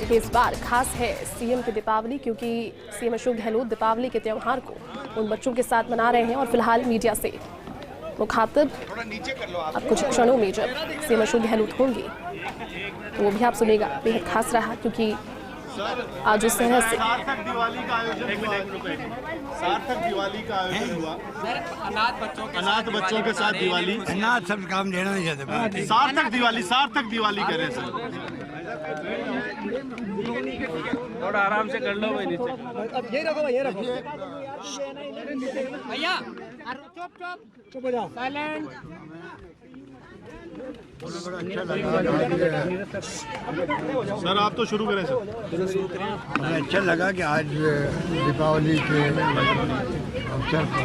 देखिए इस बार खास है सीएम की दीपावली, क्योंकि सीएम अशोक गहलोत दीपावली के त्यौहार को उन बच्चों के साथ मना रहे हैं और फिलहाल मीडिया से मुखातिब अब कुछ क्षणों में जब सीएम अशोक गहलोत होंगे तो वो भी आप सुनेगा। बेहद खास रहा क्योंकि आज उस तरह से सार्थक दिवाली का आयोजन हुआ। अनाथ बच्चों के साथ दिवाली। अनाथ सब काम लेना नहीं चाहते। सार्थक दिवाली करे सर। थोड़ा आराम से कर लो भाई नीचे। अब ये रखो भाई, ये रखो भैया। चुप हो जाओ। साइलेंट। सर आप तो शुरू करें सर। हमें अच्छा लगा कि आज दीपावली के अवसर पर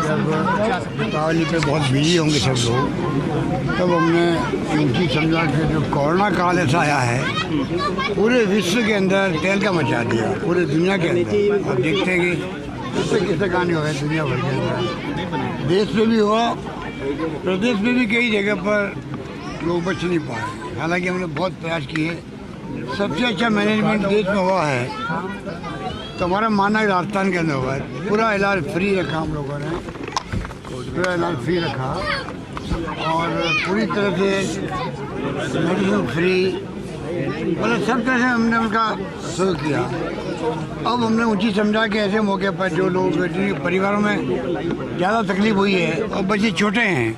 जब दीपावली पे बहुत बिजी होंगे सब लोग, तब हमने इनकी समझा कि जो कोरोना काल ऐसा आया है पूरे विश्व के अंदर तहलका मचा दिया, पूरे दुनिया के अंदर। आप देखते हैं कि किससे कहानी हो गई दुनिया भर के अंदर, देश में भी हुआ, प्रदेश में भी कई जगह पर लोग बच नहीं पाए। हालांकि हमने बहुत प्रयास किए। सबसे अच्छा मैनेजमेंट देश में हुआ है तो हमारा मानना है राजस्थान के अंदर हुआ है। पूरा इलाज फ्री रखा हम लोगों ने, पूरा इलाज फ्री रखा और पूरी तरह से मेडिसिन फ्री, मतलब सब तरह से हमने उनका सहयोग किया। अब हमने उचित समझा कि ऐसे मौके पर जो लोग जिनके परिवारों में ज़्यादा तकलीफ हुई है और बच्चे छोटे हैं,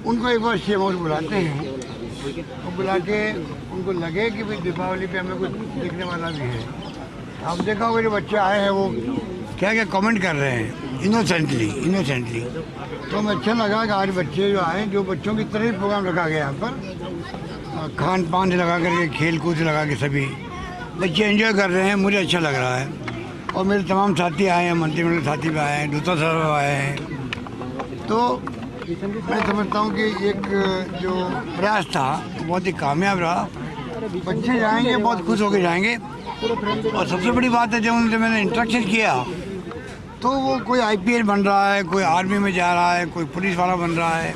उनको एक बार सीएम हाउस बुलाते हैं और बुला के उनको लगे कि भाई दीपावली पे हमें कुछ देखने वाला भी है। आप देखा होगा जो बच्चे आए हैं वो क्या क्या कमेंट कर रहे हैं इनोसेंटली। तो हमें अच्छा लगा कि आज बच्चे जो आए, जो बच्चों की तरह ही प्रोग्राम रखा गया यहाँ पर, खान पान से लगा करके, खेल कूद से लगा के सभी बच्चे एंजॉय कर रहे हैं। मुझे अच्छा लग रहा है और मेरे तमाम साथी आए हैं, मंत्रिमंडल साथी भी आए हैं, दूता साहब आए हैं। तो मैं समझता हूँ कि एक जो प्रयास था बहुत ही कामयाब रहा। बच्चे जाएंगे बहुत खुश होकर जाएंगे और सबसे बड़ी बात है जब उनसे मैंने इंस्ट्रक्शन किया तो वो कोई IPS बन रहा है, कोई आर्मी में जा रहा है, कोई पुलिस वाला बन रहा है,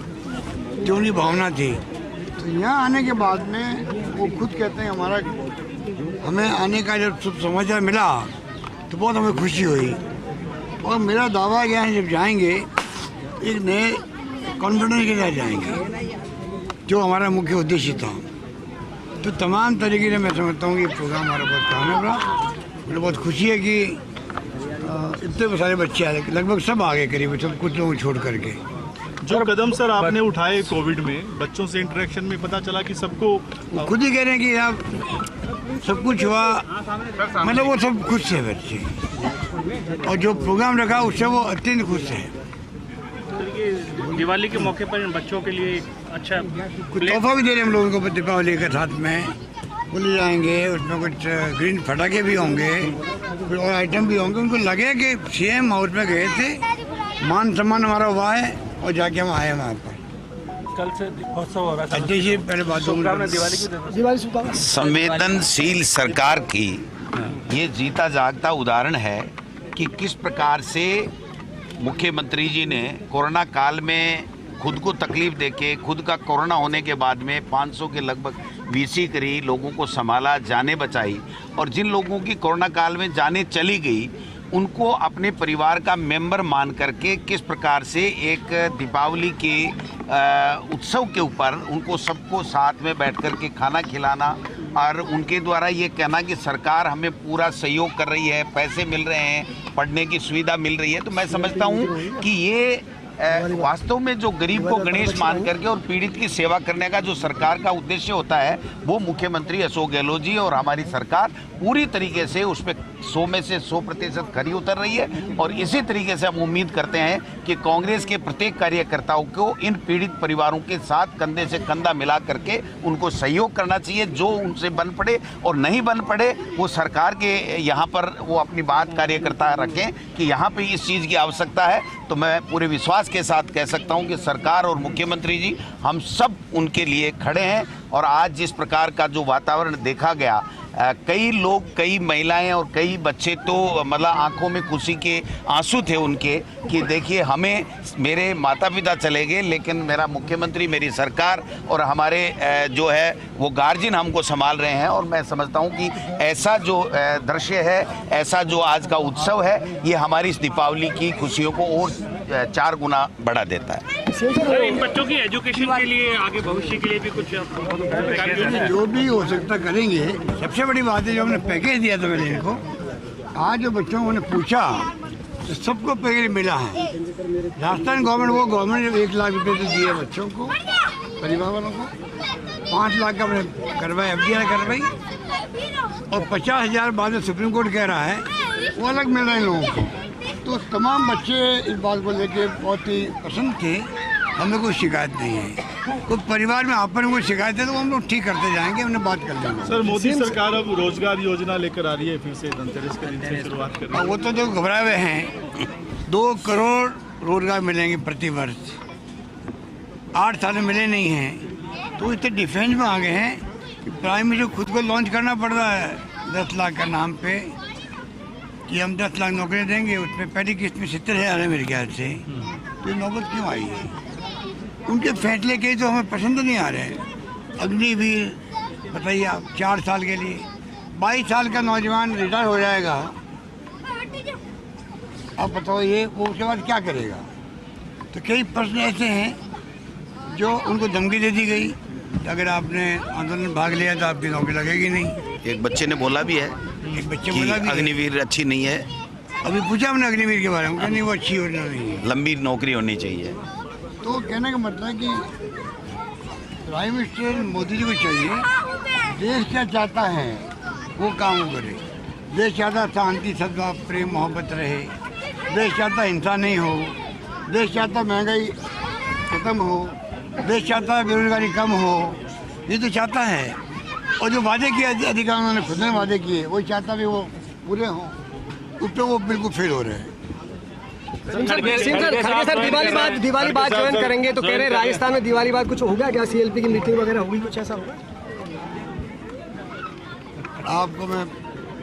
जो उनकी भावना थी। तो यहाँ आने के बाद में वो खुद कहते हैं हमें आने का जब समाचार मिला तो बहुत हमें खुशी हुई और मेरा दावा यह है जब जाएंगे एक नए कॉन्फिडेंस के साथ जाएंगे, जो हमारा मुख्य उद्देश्य था। तो तमाम तरीके से मैं समझता हूँ कि प्रोग्राम हमारा बहुत कामयाब रहा। मुझे बहुत खुशी है कि इतने सारे बच्चे आए, लगभग सब आ गए, करीब सब कुछ लोग छोड़ करके। जो कदम सर आपने उठाए कोविड में, बच्चों से इंटरेक्शन में पता चला कि सबको खुद ही कह रहे हैं कि आप सब कुछ हुआ, मतलब वो सब खुश थे बच्चे, और जो प्रोग्राम रखा उससे वो अत्यंत खुश थे। दिवाली के मौके पर इन बच्चों के लिए अच्छा कुछ तोहफा भी दे रहे हैं हम लोगों को दीपावली के साथ में। बुले जाएंगे, उसमें कुछ ग्रीन फटाके भी होंगे, कुछ और आइटम भी होंगे। उनको लगे कि सीएम हाउस में गए थे, मान सम्मान हमारा हुआ है और जाके हम आए वहाँ पर। कल से महोत्सव हो रहा है। पहले बात दिवाली संवेदनशील सरकार की ये जीता जागता उदाहरण है कि किस प्रकार से मुख्यमंत्री जी ने कोरोना काल में खुद को तकलीफ देके, खुद का कोरोना होने के बाद में 500 के लगभग VC करी, लोगों को संभाला, जानें बचाई, और जिन लोगों की कोरोना काल में जानें चली गई उनको अपने परिवार का मेंबर मान करके किस प्रकार से एक दीपावली के उत्सव के ऊपर उनको सबको साथ में बैठ कर के खाना खिलाना और उनके द्वारा ये कहना कि सरकार हमें पूरा सहयोग कर रही है, पैसे मिल रहे हैं, पढ़ने की सुविधा मिल रही है। तो मैं समझता हूँ कि ये वास्तव में जो गरीब को गणेश मान करके और पीड़ित की सेवा करने का जो सरकार का उद्देश्य होता है, वो मुख्यमंत्री अशोक गहलोत जी और हमारी सरकार पूरी तरीके से उस पर 100 में से 100% खरी उतर रही है। और इसी तरीके से हम उम्मीद करते हैं कि कांग्रेस के प्रत्येक कार्यकर्ताओं को इन पीड़ित परिवारों के साथ कंधे से कंधा मिला करके उनको सहयोग करना चाहिए। जो उनसे बन पड़े और नहीं बन पड़े वो सरकार के यहाँ पर वो अपनी बात कार्यकर्ता रखें कि यहाँ पे इस चीज़ की आवश्यकता है। तो मैं पूरे विश्वास के साथ कह सकता हूँ कि सरकार और मुख्यमंत्री जी हम सब उनके लिए खड़े हैं। और आज जिस प्रकार का जो वातावरण देखा गया कई लोग, कई महिलाएं और कई बच्चे तो मतलब आंखों में खुशी के आंसू थे उनके कि देखिए हमें मेरे माता पिता चले गए लेकिन मेरा मुख्यमंत्री, मेरी सरकार और हमारे जो है वो गार्जियन हमको संभाल रहे हैं। और मैं समझता हूं कि ऐसा जो दृश्य है, ऐसा जो आज का उत्सव है, ये हमारी इस दीपावली की खुशियों को और 4 गुना बढ़ा देता है। सर, इन बच्चों की एजुकेशन के लिए, आगे भविष्य के लिए भी कुछ जो भी हो सकता करेंगे। सबसे बड़ी बात है जो हमने पैकेज दिया था पहले इनको, आज जो बच्चों को पूछा तो सबको पैकेज मिला है। राजस्थान गवर्नमेंट 1 लाख रुपए तो दिए बच्चों को, परिवार वालों को, 5 लाख का हमने करवाई, FDI करवाई, और 50,000 बाद में सुप्रीम कोर्ट कह रहा है वो अलग मिल रहा है लोगों को। तो तमाम बच्चे इस बात को लेके बहुत ही पसंद थे, हमें कोई शिकायत नहीं है। कोई परिवार में आपस में कोई शिकायत है तो हम लोग ठीक करते जाएंगे, हमने बात कर लेंगे। सर, मोदी सरकार अब रोजगार योजना लेकर आ रही है, फिर से धनतेरस के दिन से शुरुआत कर रही है। वो तो जो घबराए हुए हैं, 2 करोड़ रोजगार मिलेंगे प्रति वर्ष, 8 साल में मिले नहीं हैं। तो इतने डिफेंस में आ गए हैं कि प्राइम मिनिस्टर खुद को लॉन्च करना पड़ रहा है 10 लाख का नाम पे कि हम 10 लाख नौकरी देंगे। उसमें पहली किस्त में 70,000 है मेरे ख्याल से। तो ये नौबत क्यों आई है? उनके फैसले के तो हमें पसंद नहीं आ रहे हैं। अग्निवीर बताइए आप, 4 साल के लिए 22 साल का नौजवान रिटायर हो जाएगा, अब बताओ ये वो उसके बाद क्या करेगा? तो कई प्रश्न ऐसे हैं जो उनको धमकी दे दी गई कि अगर आपने आंदोलन में भाग लिया तो आपकी नौकरी लगेगी नहीं। एक बच्चे ने बोला भी है, एक बच्चे कि बोला भी अग्निवीर अच्छी नहीं है, अभी पूछा हमने अग्निवीर के बारे में, नहीं वो अच्छी योजना नहीं है, लंबी नौकरी होनी चाहिए। तो कहने का मतलब है कि प्राइम मिनिस्टर मोदी जी को चाहिए देश क्या चाहता है वो काम करे। देश चाहता शांति, सद्भाव, प्रेम, मोहब्बत रहे। देश चाहता हिंसा नहीं हो। देश चाहता महंगाई खत्म हो। देश चाहता है बेरोजगारी कम हो। ये तो चाहता है। और जो वादे किए अधिकारियों उन्होंने खुद ने वादे किए, वही चाहता भी वो पूरे हों। उस पर वो बिल्कुल फेल हो रहे हैं। सर, दिवाली बाद ज्वाइन करेंगे तो कह रहे हैं राजस्थान में दिवाली बाद कुछ होगा क्या? CLP की मीटिंग वगैरह होगी, कुछ ऐसा होगा? आपको मैं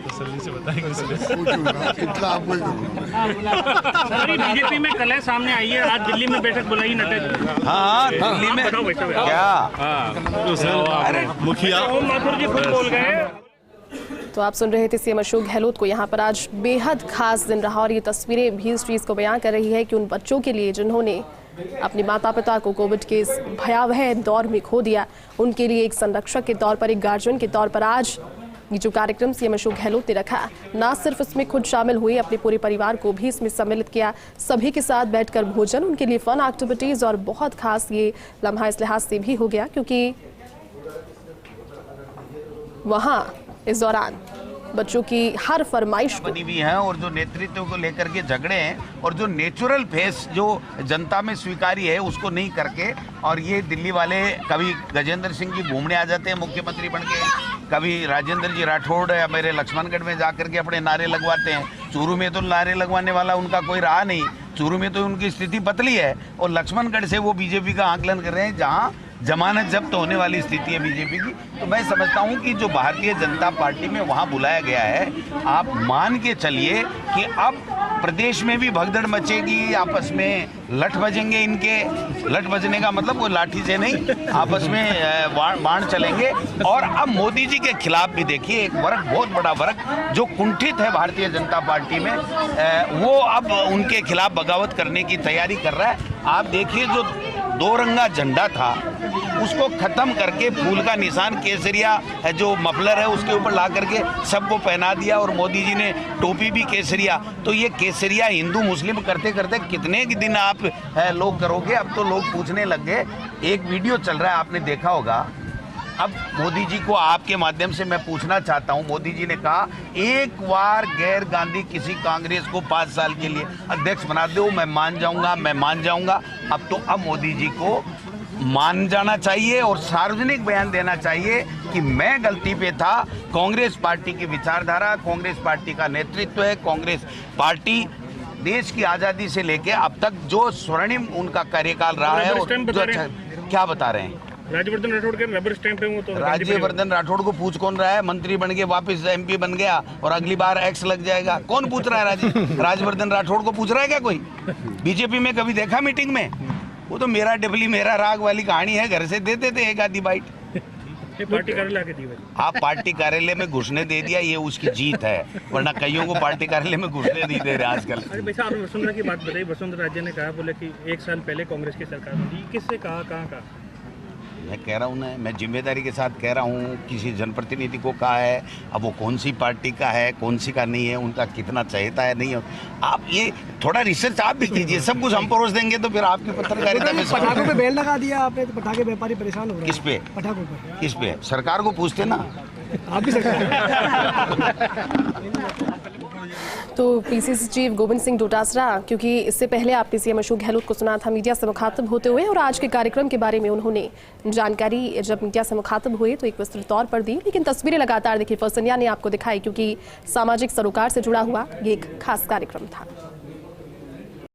तसल्ली से बताएंगे पूछूंगा, इतना आपको ही दूंगा। बीजेपी में कलह सामने आई है, आज दिल्ली में बैठक बुलाई नड्डा जी। हाँ, दिल्ली में क्या मुखिया ओम माथुर जी खुद बोल गए। तो आप सुन रहे थे CM अशोक गहलोत को। यहाँ पर आज बेहद खास दिन रहा और ये तस्वीरें भी इस चीज़ को बयां कर रही है कि उन बच्चों के लिए जिन्होंने अपने माता पिता को कोविड के इस भयावह दौर में खो दिया, उनके लिए एक संरक्षक के तौर पर, एक गार्जियन के तौर पर आज ये जो कार्यक्रम CM अशोक गहलोत ने रखा, ना सिर्फ इसमें खुद शामिल हुए, अपने पूरे परिवार को भी इसमें सम्मिलित किया, सभी के साथ बैठकर भोजन, उनके लिए फन एक्टिविटीज़, और बहुत खास ये लम्हा इस लिहाज से भी हो गया क्योंकि वहाँ इस दौरान बच्चों की हर फरमाइश बनी हुई है और जो नेतृत्व को लेकर के झगड़े हैं और जो नेचुरल फेस जो जनता में स्वीकार्य है उसको नहीं करके, और ये दिल्ली वाले कभी गजेंद्र सिंह जी घूमने आ जाते हैं मुख्यमंत्री बन के, कभी राजेंद्र जी राठौड़ या मेरे लक्ष्मणगढ़ में जाकर के अपने नारे लगवाते हैं। चूरू में तो नारे लगवाने वाला उनका कोई रहा नहीं, चूरू में तो उनकी स्थिति पतली है, और लक्ष्मणगढ़ से वो बीजेपी का आकलन कर रहे हैं जहाँ जमानत जब्त होने वाली स्थिति है बीजेपी की। तो मैं समझता हूं कि जो भारतीय जनता पार्टी में वहां बुलाया गया है, आप मान के चलिए कि अब प्रदेश में भी भगदड़ मचेगी, आपस में लठ बजेंगे। इनके लठ बजने का मतलब वो लाठी से नहीं, आपस में बाण चलेंगे। और अब मोदी जी के खिलाफ भी देखिए एक वर्ग, बहुत बड़ा वर्ग जो कुंठित है भारतीय जनता पार्टी में, वो अब उनके खिलाफ बगावत करने की तैयारी कर रहा है। आप देखिए जो 2 रंगा झंडा था उसको खत्म करके फूल का निशान केसरिया जो मफलर है उसके ऊपर ला करके सबको पहना दिया, और मोदी जी ने टोपी भी केसरिया। तो ये केसरिया हिंदू मुस्लिम करते करते कितने दिन आप लोग करोगे? अब तो लोग पूछने लग गए। एक वीडियो चल रहा है, आपने देखा होगा। अब मोदी जी को आपके माध्यम से मैं पूछना चाहता हूं, मोदी जी ने कहा एक बार गैर गांधी किसी कांग्रेस को 5 साल के लिए अध्यक्ष बना दो, मैं मान जाऊंगा, मैं मान जाऊंगा। अब मोदी जी को मान जाना चाहिए और सार्वजनिक बयान देना चाहिए कि मैं गलती पे था। कांग्रेस पार्टी की विचारधारा, कांग्रेस पार्टी का नेतृत्व है, कांग्रेस पार्टी देश की आज़ादी से लेके अब तक जो स्वर्णिम उनका कार्यकाल रहा है, जो अच्छा क्या बता रहे हैं राज्यवर्धन राठौड़ के रबर स्टैंप है वो तो राज्यवर्धन राठौड़ को पूछ कौन रहा है? मंत्री बन के वापस MP बन गया और अगली बार X लग जाएगा। कौन पूछ रहा है? राजवर्धन राठौड़ को पूछ रहा है क्या कोई? बीजेपी में कभी देखा मीटिंग में? वो तो मेरा डबली मेरा राग वाली कहानी है, घर से देते थे एक आधी बाइट। पार्टी कार्यालय आके दी भाई। आप पार्टी कार्यालय में घुसने दे दिया, ये उसकी जीत है, वरना कईयों को पार्टी कार्यालय में घुसने नहीं दे रहे आजकल। अरे भाई साहब, आपने वसुंधरा की बात बताई। वसुंधरा राजे ने कहा, बोले कि 1 साल पहले कांग्रेस की सरकार थी। किससे कहा, कहाँ कहा? मैं कह रहा हूँ ना, मैं जिम्मेदारी के साथ कह रहा हूँ, किसी जनप्रतिनिधि को कहा है। अब वो कौन सी पार्टी का है, कौन सी का नहीं है, उनका कितना चहेता है नहीं है, आप ये थोड़ा रिसर्च आप भी कीजिए। सब कुछ हम परोस देंगे तो फिर आपकी पत्रकारिता में। पटाखों पे बैन लगा दिया आपने, तो पटाखे व्यापारी परेशान हो रहे हैं। किस पे? पटाखों पर। किस पे? सरकार को पूछते ना। आप भी सरकार। तो PCC चीफ गोविंद सिंह डोटासरा, क्योंकि इससे पहले आपने CM अशोक गहलोत को सुना था मीडिया से मुखातिब होते हुए, और आज के कार्यक्रम के बारे में उन्होंने जानकारी जब मीडिया से मुखातिब हुए तो एक विस्तृत तौर पर दी। लेकिन तस्वीरें लगातार देखिए फरसनिया ने आपको दिखाई, क्योंकि सामाजिक सरोकार से जुड़ा हुआ ये एक खास कार्यक्रम था।